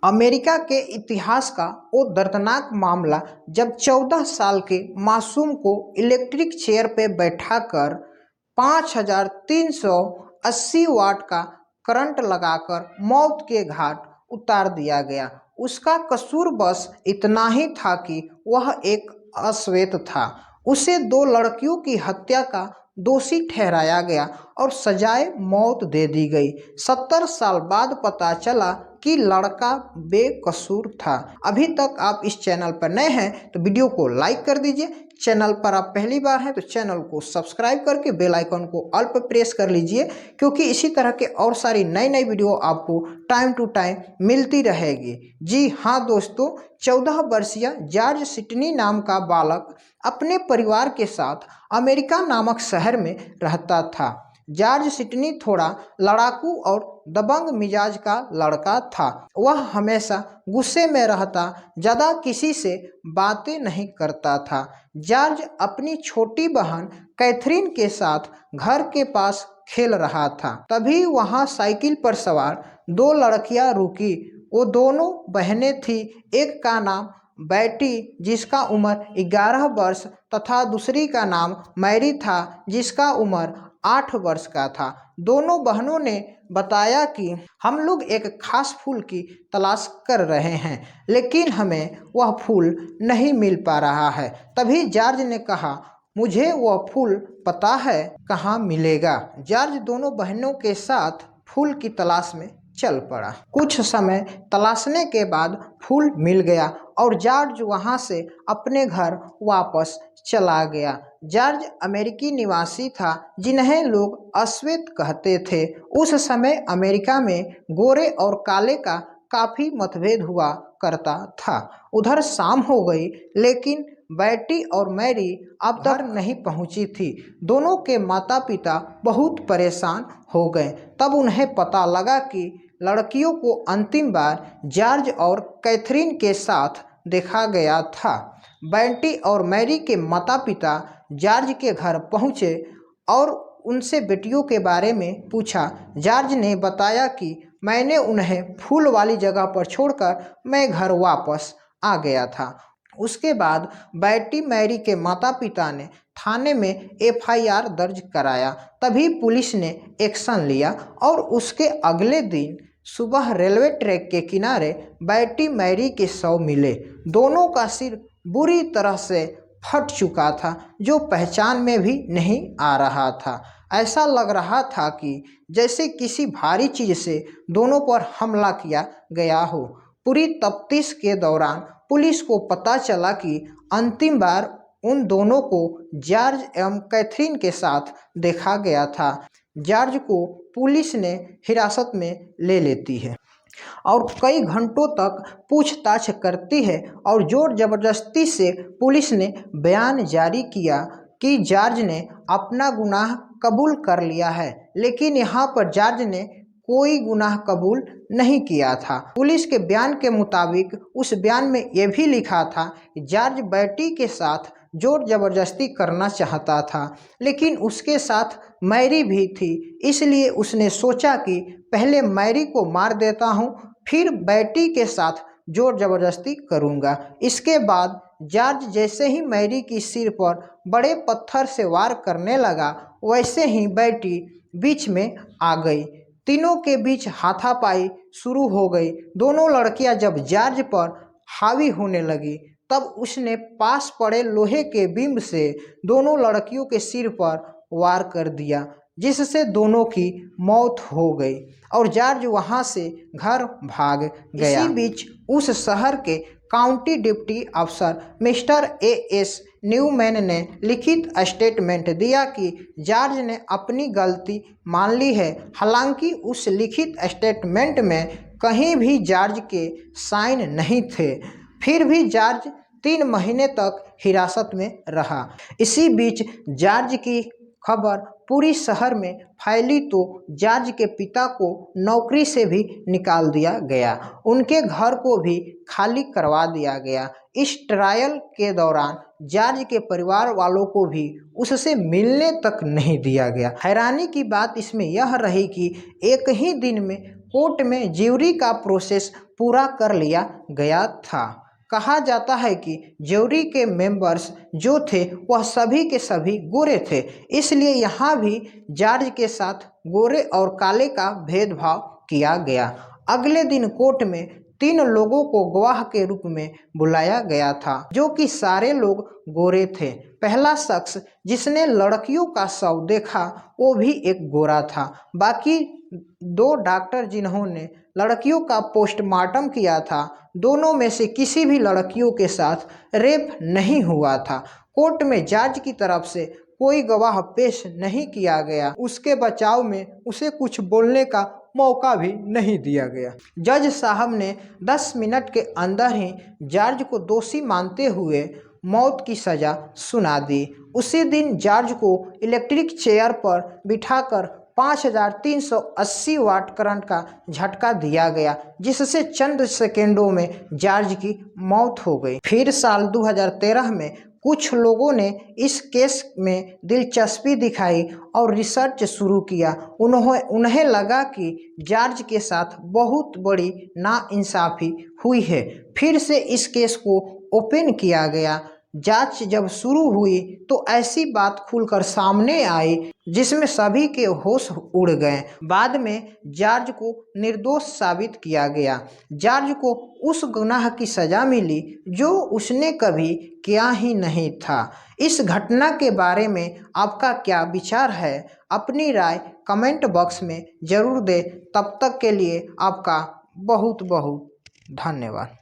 America के इतिहास का वो दर्दनाक मामला जब 14 साल के मासूम को इलेक्ट्रिक चेयर पे बैठाकर 5380 वाट का करंट लगाकर मौत के घाट उतार दिया गया। उसका कसूर बस इतना ही था कि वह एक अश्वेत था। उसे 2 लड़कियों की हत्या का दोषी ठहराया गया और सजाए मौत दे दी गई। 70 साल बाद पता चला कि लड़का बेकसूर था। अभी तक आप इस चैनल पर नए हैं तो वीडियो को लाइक कर दीजिए। चैनल पर आप पहली बार हैं तो चैनल को सब्सक्राइब करके बेल आइकन को ऑल पर प्रेस कर लीजिए, क्योंकि इसी तरह के और सारी नई नई वीडियो आपको टाइम टू टाइम मिलती रहेगी। जी हाँ दोस्तों, 14 वर्षीय जॉर्ज सिडनी नाम का बालक अपने परिवार के साथ अमेरिका नामक शहर में रहता था। जॉर्ज सिडनी थोड़ा लड़ाकू और दबंग मिजाज का लड़का था। वह हमेशा गुस्से में रहता, ज़्यादा किसी से बातें नहीं करता था। जॉर्ज अपनी छोटी बहन कैथरीन के साथ घर के पास खेल रहा था। तभी वहां साइकिल पर सवार 2 लड़कियां रुकी। वो दोनों बहनें थीं। एक का नाम बैटी जिसका उम्र 11 वर्ष तथा दूसरी का नाम मैरी था जिसका उम्र 8 वर्ष का था। दोनों बहनों ने बताया कि हम लोग एक खास फूल की तलाश कर रहे हैं, लेकिन हमें वह फूल नहीं मिल पा रहा है। तभी जॉर्ज ने कहा, मुझे वह फूल पता है कहाँ मिलेगा। जॉर्ज दोनों बहनों के साथ फूल की तलाश में चल पड़ा। कुछ समय तलाशने के बाद फूल मिल गया और जॉर्ज वहां से अपने घर वापस चला गया। जॉर्ज अमेरिकी निवासी था जिन्हें लोग अश्वेत कहते थे। उस समय अमेरिका में गोरे और काले का काफी मतभेद हुआ करता था। उधर शाम हो गई, लेकिन बैटी और मैरी अब तक नहीं पहुंची थी। दोनों के माता पिता बहुत परेशान हो गए। तब उन्हें पता लगा कि लड़कियों को अंतिम बार जॉर्ज और कैथरीन के साथ देखा गया था। बैटी और मैरी के माता पिता जॉर्ज के घर पहुंचे और उनसे बेटियों के बारे में पूछा। जॉर्ज ने बताया कि मैंने उन्हें फूल वाली जगह पर छोड़कर मैं घर वापस आ गया था। उसके बाद बैटी मैरी के माता पिता ने थाने में FIR दर्ज कराया। तभी पुलिस ने एक्शन लिया और उसके अगले दिन सुबह रेलवे ट्रैक के किनारे बैटी मैरी के शव मिले। दोनों का सिर बुरी तरह से फट चुका था, जो पहचान में भी नहीं आ रहा था। ऐसा लग रहा था कि जैसे किसी भारी चीज से दोनों पर हमला किया गया हो। पूरी तफ्तीश के दौरान पुलिस को पता चला कि अंतिम बार उन दोनों को जॉर्ज एवं कैथरीन के साथ देखा गया था। जॉर्ज को पुलिस ने हिरासत में ले लेती है और कई घंटों तक पूछताछ करती है और जोर जबरदस्ती से पुलिस ने बयान जारी किया कि जॉर्ज ने अपना गुनाह कबूल कर लिया है। लेकिन यहाँ पर जॉर्ज ने कोई गुनाह कबूल नहीं किया था। पुलिस के बयान के मुताबिक उस बयान में यह भी लिखा था कि जॉर्ज बैटी के साथ जोर जबरदस्ती करना चाहता था, लेकिन उसके साथ मैरी भी थी, इसलिए उसने सोचा कि पहले मैरी को मार देता हूँ, फिर बैटी के साथ जोर जबरदस्ती करूँगा। इसके बाद जॉर्ज जैसे ही मैरी की सिर पर बड़े पत्थर से वार करने लगा, वैसे ही बैटी बीच में आ गई। तीनों के बीच हाथापाई शुरू हो गई। दोनों लड़कियां जब जॉर्ज पर हावी होने लगी, तब उसने पास पड़े लोहे के बीम से दोनों लड़कियों के सिर पर वार कर दिया, जिससे दोनों की मौत हो गई और जॉर्ज वहां से घर भाग गया। इसी बीच उस शहर के काउंटी डिप्टी अफसर मिस्टर AS न्यूमैन ने लिखित स्टेटमेंट दिया कि जॉर्ज ने अपनी गलती मान ली है। हालांकि उस लिखित स्टेटमेंट में कहीं भी जॉर्ज के साइन नहीं थे। फिर भी जॉर्ज 3 महीने तक हिरासत में रहा। इसी बीच जॉर्ज की खबर पूरी शहर में फैली तो जॉर्ज के पिता को नौकरी से भी निकाल दिया गया। उनके घर को भी खाली करवा दिया गया। इस ट्रायल के दौरान जॉर्ज के परिवार वालों को भी उससे मिलने तक नहीं दिया गया। हैरानी की बात इसमें यह रही कि एक ही दिन में कोर्ट में ज्यूरी का प्रोसेस पूरा कर लिया गया था। कहा जाता है कि ज्यूरी के मेंबर्स जो थे वह सभी के सभी गोरे थे, इसलिए यहाँ भी जॉर्ज के साथ गोरे और काले का भेदभाव किया गया। अगले दिन कोर्ट में 3 लोगों को गवाह के रूप में बुलाया गया था, जो कि सारे लोग गोरे थे। पहला शख्स जिसने लड़कियों का शव देखा वो भी एक गोरा था। बाकी 2 डॉक्टर जिन्होंने लड़कियों का पोस्टमार्टम किया था, दोनों में से किसी भी लड़कियों के साथ रेप नहीं हुआ था। कोर्ट में जज की तरफ से कोई गवाह पेश नहीं किया गया। उसके बचाव में उसे कुछ बोलने का मौका भी नहीं दिया गया। जज साहब ने 10 मिनट के अंदर ही जॉर्ज को दोषी मानते हुए मौत की सज़ा सुना दी। उसी दिन जॉर्ज को इलेक्ट्रिक चेयर पर बिठाकर 5380 वाट करंट का झटका दिया गया, जिससे चंद सेकेंडों में जॉर्ज की मौत हो गई। फिर साल 2013 में कुछ लोगों ने इस केस में दिलचस्पी दिखाई और रिसर्च शुरू किया। उन्हें लगा कि जॉर्ज के साथ बहुत बड़ी नाइंसाफ़ी हुई है। फिर से इस केस को ओपन किया गया। जांच जब शुरू हुई तो ऐसी बात खुलकर सामने आई जिसमें सभी के होश उड़ गए। बाद में जॉर्ज को निर्दोष साबित किया गया। जॉर्ज को उस गुनाह की सज़ा मिली जो उसने कभी किया ही नहीं था। इस घटना के बारे में आपका क्या विचार है? अपनी राय कमेंट बॉक्स में ज़रूर दें। तब तक के लिए आपका बहुत बहुत धन्यवाद।